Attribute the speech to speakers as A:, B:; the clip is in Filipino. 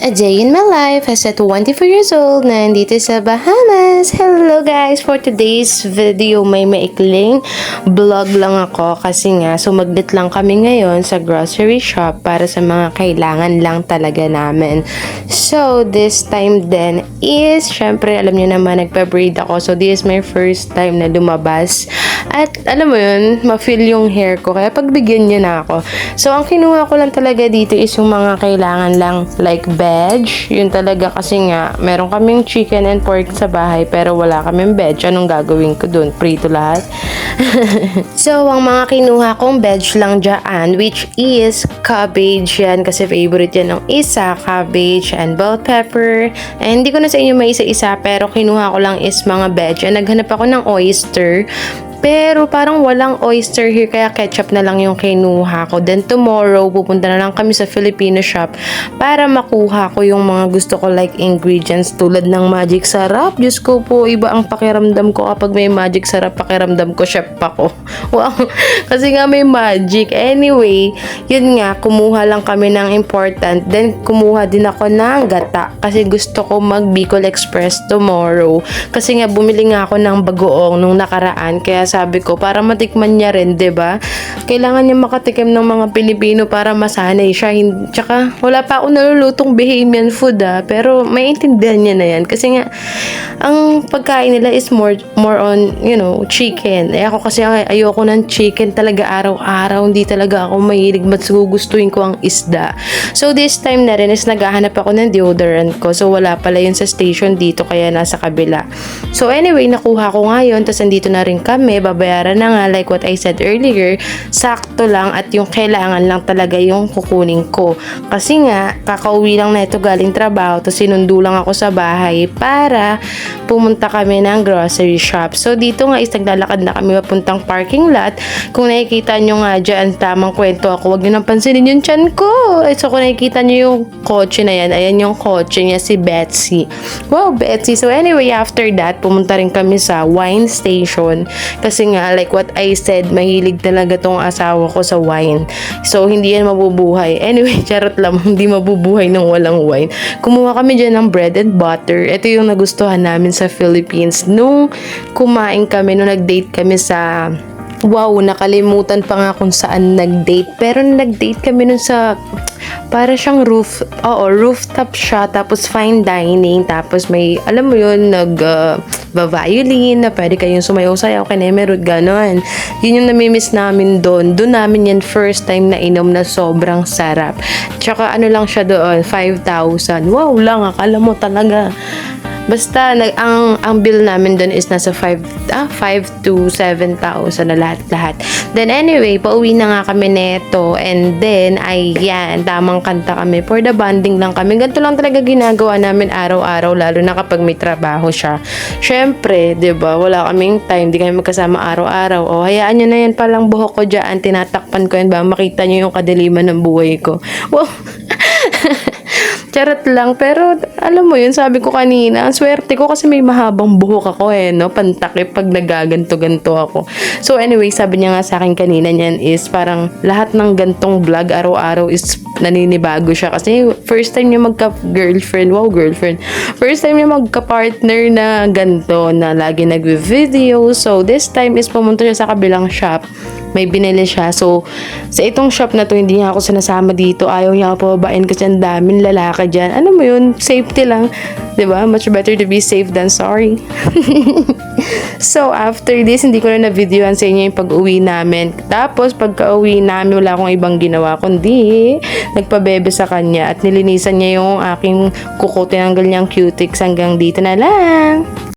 A: A day in my life as a 24 years old na nandito sa Bahamas. Hello guys! For today's video, may maikling vlog lang ako kasi nga sumaglit lang kami ngayon sa grocery shop para sa mga kailangan lang talaga namin. So, this time then is, syempre alam niyo naman nagpa-braid ako. So, this is my first time na lumabas. At alam mo yun, ma-feel yung hair ko. Kaya pagbigyan niyo na ako. So, ang kinuha ko lang talaga dito is yung mga kailangan lang like veg. Yun talaga kasi nga, meron kaming chicken and pork sa bahay pero wala kaming veg. Anong gagawin ko dun? Prito lahat? So, ang mga kinuha kong veg lang dyan, which is cabbage yan kasi favorite yan ng isa, cabbage and bell pepper. And hindi ko na sa inyo may isa-isa pero kinuha ko lang is mga veg. And naghanap ako ng oyster. Pero parang walang oyster here kaya ketchup na lang yung kinuha ko. Then tomorrow, pupunta na lang kami sa Filipino shop para makuha ko yung mga gusto ko like ingredients tulad ng magic sarap. Diyos ko po, iba ang pakiramdam ko kapag may magic sarap. Pakiramdam ko chef ako. Wow, kasi nga may magic. Anyway, yun nga, kumuha lang kami ng important. Then kumuha din ako ng gata kasi gusto ko mag Bicol Express tomorrow. Kasi nga bumili nga ako ng bagoong nung nakaraan kaya sabi ko, para matikman niya rin, 'di ba? Kailangan niya makatikim ng mga Pilipino para masanay siya. Tsaka, wala pa ako nalulutong Bahamian food pero maiintindihan niya na yan. Kasi nga, ang pagkain nila is more on, chicken. Ako kasi ayoko ng chicken talaga araw-araw. Hindi talaga ako mahilig. Mas gugustuhin ko ang isda. So, this time na rin is naghahanap ako ng deodorant ko. So, wala pala yun sa station dito, kaya nasa kabila. So, anyway, nakuha ko ngayon. Tapos, andito na rin kami. Babayaran na nga like what I said earlier, sakto lang at yung kailangan lang talaga yung kukunin ko. Kasi nga, kakauwi lang na ito galing trabaho tapos sinundo lang ako sa bahay para pumunta kami ng grocery shop. So, dito nga is naglalakad na kami papuntang parking lot. Kung nakikita nyo nga dyan, tamang kwento ako, huwag nyo nang pansinin yung tiyan ko. So, kung nakikita nyo yung kotse na yan, ayan yung kotse niya, si Betsy. Wow, Betsy. So, anyway, after that, pumunta rin kami sa wine station. Kasi nga, like what I said, mahilig talaga tong asawa ko sa wine. So, hindi yan mabubuhay. Anyway, charot lang, hindi mabubuhay ng walang wine. Kumuha kami dyan ng bread and butter. Ito yung nagustuhan namin sa Philippines. Nung kumain kami, nung nag-date kami sa... Wow, nakalimutan pa nga kung saan nag-date. Pero nag-date kami nun sa... Para siyang rooftop siya, tapos fine dining, tapos may, alam mo yun, violin na pwede kayong sumayaw-sayaw, kinemerod, gano'n. Yun yung namimiss namin doon. Doon namin yan first time na inom na sobrang sarap. Tsaka ano lang siya doon, 5,000. Wow lang, akala mo talaga. Basta, ang bill namin doon is nasa 5 to 7,000 na lahat-lahat. Then anyway, pauwi na nga kami neto. And then, ayan, tamang kanta kami. For the bonding lang kami. Ganito lang talaga ginagawa namin araw-araw, lalo na kapag may trabaho siya. Syempre, 'di ba? Wala kaming time, di kami magkasama araw-araw. O, hayaan nyo na yan palang buhok ko dyan. Tinatakpan ko yan ba? Makita nyo yung kadiliman ng buhay ko. Wow! Charot lang, pero alam mo yun, sabi ko kanina, ang swerte ko kasi may mahabang buhok ako no? Pantakip pag nagaganto-ganto ako. So anyway, sabi niya nga sa akin kanina niyan is parang lahat ng gantong vlog araw-araw is naninibago siya kasi first time niya magka-girlfriend, first time niya magka-partner na ganto na lagi nag-video. So this time is pumunta siya sa kabilang shop. May binili siya. So, sa itong shop na to, hindi niya ako sinasama dito. Ayaw niya ako pababain kasi ang daming lalaki dyan. Ano mo yun? Safety lang. 'Di ba? Much better to be safe than sorry. So, after this, hindi ko na na-videoan sa inyo yung pag-uwi namin. Tapos, pagka-uwi namin, wala akong ibang ginawa kundi nagpabebe sa kanya at nilinisan niya yung aking kuko. Tinanggal niyang cutics hanggang dito na lang.